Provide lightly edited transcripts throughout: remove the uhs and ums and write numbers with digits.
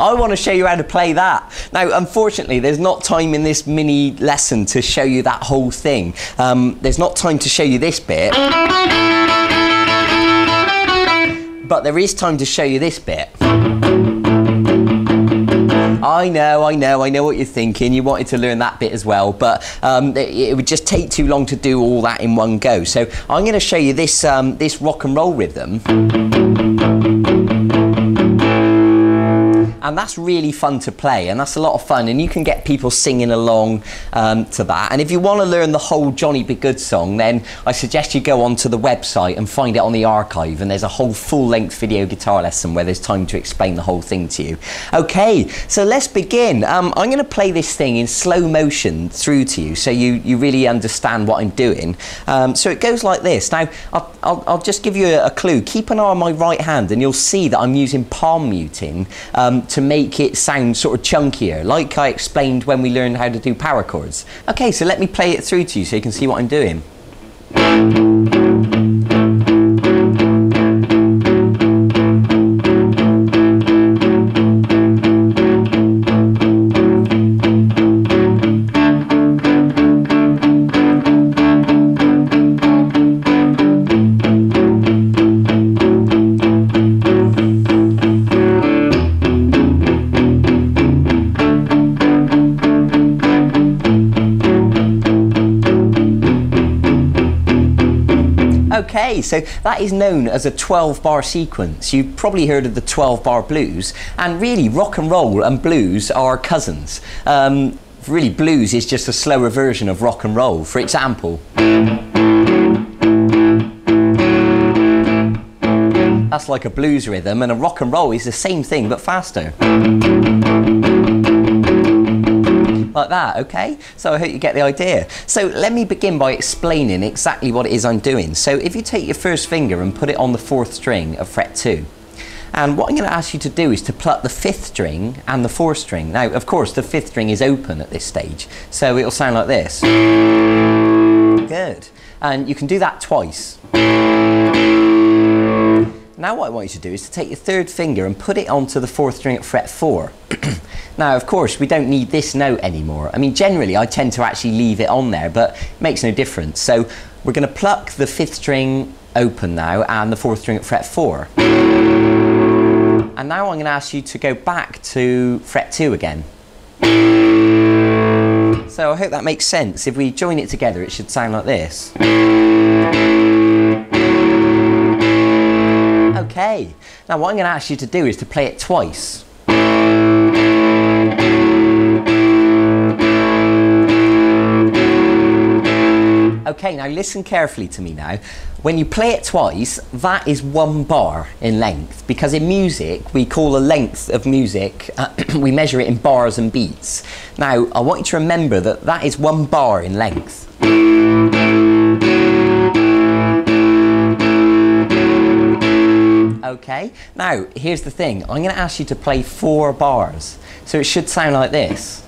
I want to show you how to play that. Now, unfortunately, there's not time in this mini lesson to show you that whole thing. There's not time to show you this bit. But there is time to show you this bit. I know what you're thinking. You wanted to learn that bit as well, but it would just take too long to do all that in one go. So I'm going to show you this, this rock and roll rhythm. And that's really fun to play, and that's a lot of fun, and you can get people singing along to that. And if you want to learn the whole Johnny B. Goode song, then I suggest you go onto the website and find it on the archive, and there's a whole full-length video guitar lesson where there's time to explain the whole thing to you. Okay, so let's begin. I'm going to play this thing in slow motion through to you so you really understand what I'm doing. So it goes like this. Now, I'll just give you a clue. Keep an eye on my right hand and you'll see that I'm using palm muting to make it sound sort of chunkier, like I explained when we learned how to do power chords. Okay, so let me play it through to you so you can see what I'm doing. Okay, so that is known as a 12-bar sequence. You've probably heard of the 12-bar blues, and really rock and roll and blues are cousins. Really, blues is just a slower version of rock and roll. For example, that's like a blues rhythm, and a rock and roll is the same thing but faster. Like that, okay? So I hope you get the idea. So let me begin by explaining exactly what it is I'm doing. So if you take your first finger and put it on the 4th string of fret 2, and what I'm going to ask you to do is to pluck the 5th string and the 4th string. Now, of course, the 5th string is open at this stage, so it'll sound like this. Good. And you can do that twice. Now what I want you to do is to take your 3rd finger and put it onto the 4th string at fret 4. Now, of course, we don't need this note anymore. I mean, generally, I tend to actually leave it on there, but it makes no difference. So we're going to pluck the 5th string open now and the 4th string at fret 4. And now I'm going to ask you to go back to fret 2 again. So I hope that makes sense. If we join it together, it should sound like this. Okay, now what I'm going to ask you to do is to play it twice. Okay, now listen carefully to me now. When you play it twice, that is 1 bar in length, because in music we call a length of music, we measure it in bars and beats. Now I want you to remember that that is 1 bar in length. Okay, now here's the thing. I'm going to ask you to play 4 bars, so it should sound like this.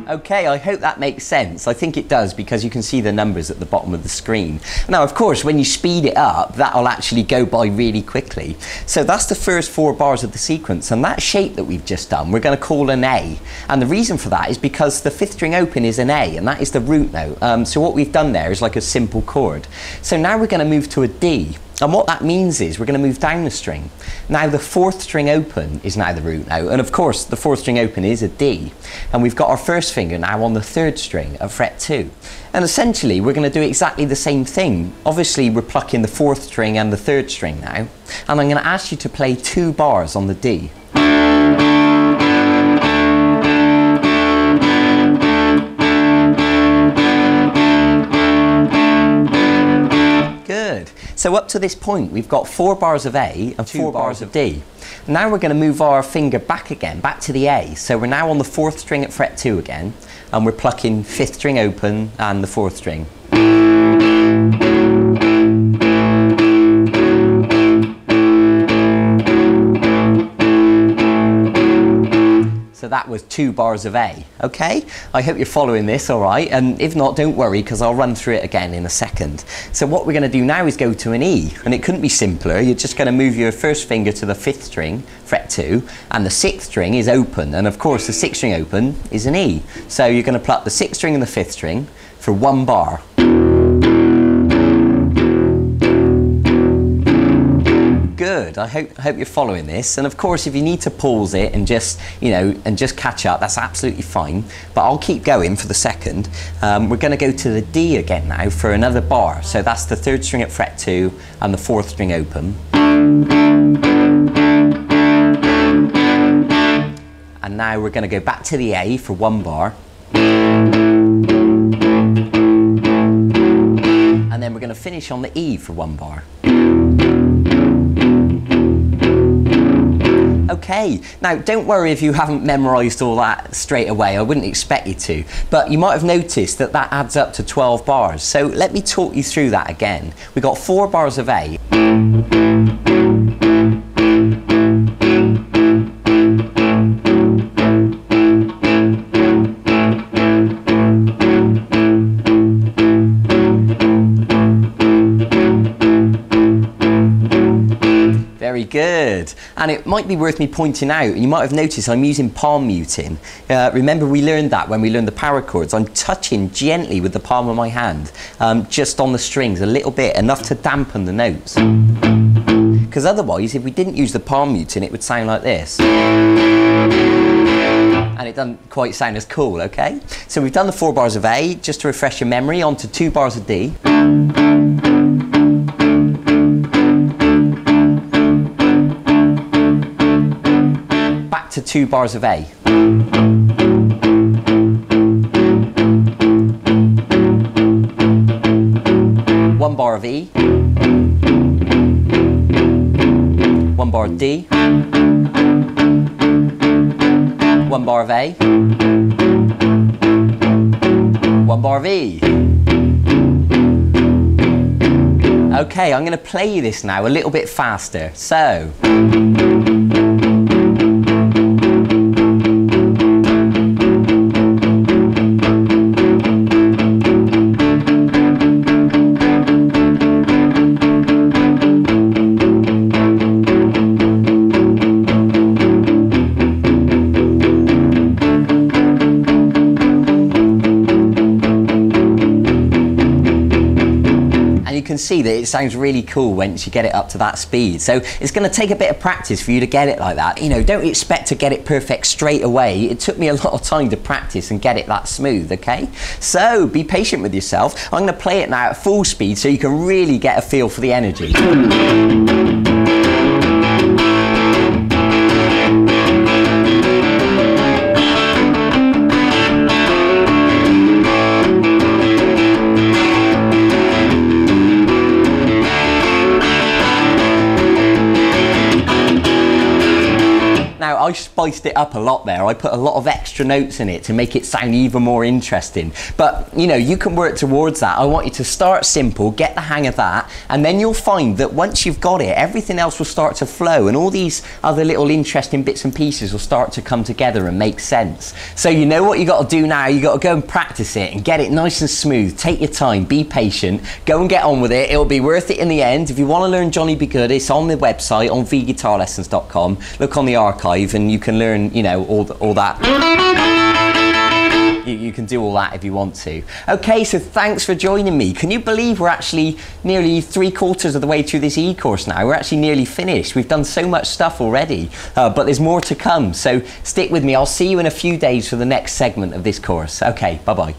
Okay, I hope that makes sense. I think it does, because you can see the numbers at the bottom of the screen. Now, of course, when you speed it up, that'll actually go by really quickly. So that's the first 4 bars of the sequence, and that shape that we've just done, we're going to call an A. And the reason for that is because the 5th string open is an A, and that is the root note. So what we've done there is like a simple chord. So now we're going to move to a D. And what that means is we're going to move down the string. Now the 4th string open is now the root note, and of course the 4th string open is a D, and we've got our first finger now on the 3rd string of fret 2. And essentially we're going to do exactly the same thing. Obviously we're plucking the 4th string and the 3rd string now, and I'm going to ask you to play 2 bars on the D. Good. So up to this point, we've got 4 bars of A and 4 bars of D. Now we're going to move our finger back again, back to the A. So we're now on the 4th string at fret 2 again, and we're plucking 5th string open and the 4th string. So that was 2 bars of A, okay? I hope you're following this all right, and if not, don't worry, because I'll run through it again in a second. So what we're going to do now is go to an E, and it couldn't be simpler. You're just going to move your first finger to the 5th string, fret 2, and the 6th string is open, and of course the 6th string open is an E. So you're going to pluck the 6th string and the 5th string for 1 bar. Good. I hope you're following this, and of course if you need to pause it and just just catch up, that's absolutely fine, but I'll keep going for the second. We're going to go to the D again now for another bar. So that's the 3rd string at fret 2 and the 4th string open, and now we're going to go back to the A for 1 bar, and then we're going to finish on the E for 1 bar. Okay, now don't worry if you haven't memorised all that straight away, I wouldn't expect you to, but you might have noticed that that adds up to 12 bars. So let me talk you through that again. We got 4 bars of A. Very good. And it might be worth me pointing out, you might have noticed I'm using palm muting. Remember we learned that when we learned the power chords. I'm touching gently with the palm of my hand, just on the strings a little bit, enough to dampen the notes. Because otherwise, if we didn't use the palm muting, it would sound like this. And it doesn't quite sound as cool, okay? So we've done the 4 bars of A, just to refresh your memory, onto 2 bars of D. To 2 bars of A. 1 bar of E. 1 bar of D. 1 bar of A. 1 bar of E. Okay, I'm going to play this now a little bit faster. So. You can see that it sounds really cool once you get it up to that speed. So it's going to take a bit of practice for you to get it like that. You know, don't expect to get it perfect straight away. It took me a lot of time to practice and get it that smooth, okay? So be patient with yourself. I'm going to play it now at full speed so you can really get a feel for the energy. Now, I spiced it up a lot there. I put a lot of extra notes in it to make it sound even more interesting. But, you know, you can work towards that. I want you to start simple, get the hang of that, and then you'll find that once you've got it, everything else will start to flow, and all these other little interesting bits and pieces will start to come together and make sense. So you know what you got to do now. You got to go and practice it and get it nice and smooth. Take your time, be patient, go and get on with it. It'll be worth it in the end. If you want to learn Johnny B. Goode, it's on the website on vguitarlessons.com. Look on the archive and you can learn, you know, all that. You can do all that if you want to. Okay, so thanks for joining me. Can you believe we're actually nearly 3/4 of the way through this e-course now? We're actually nearly finished. We've done so much stuff already, but there's more to come. So stick with me. I'll see you in a few days for the next segment of this course. Okay, bye-bye.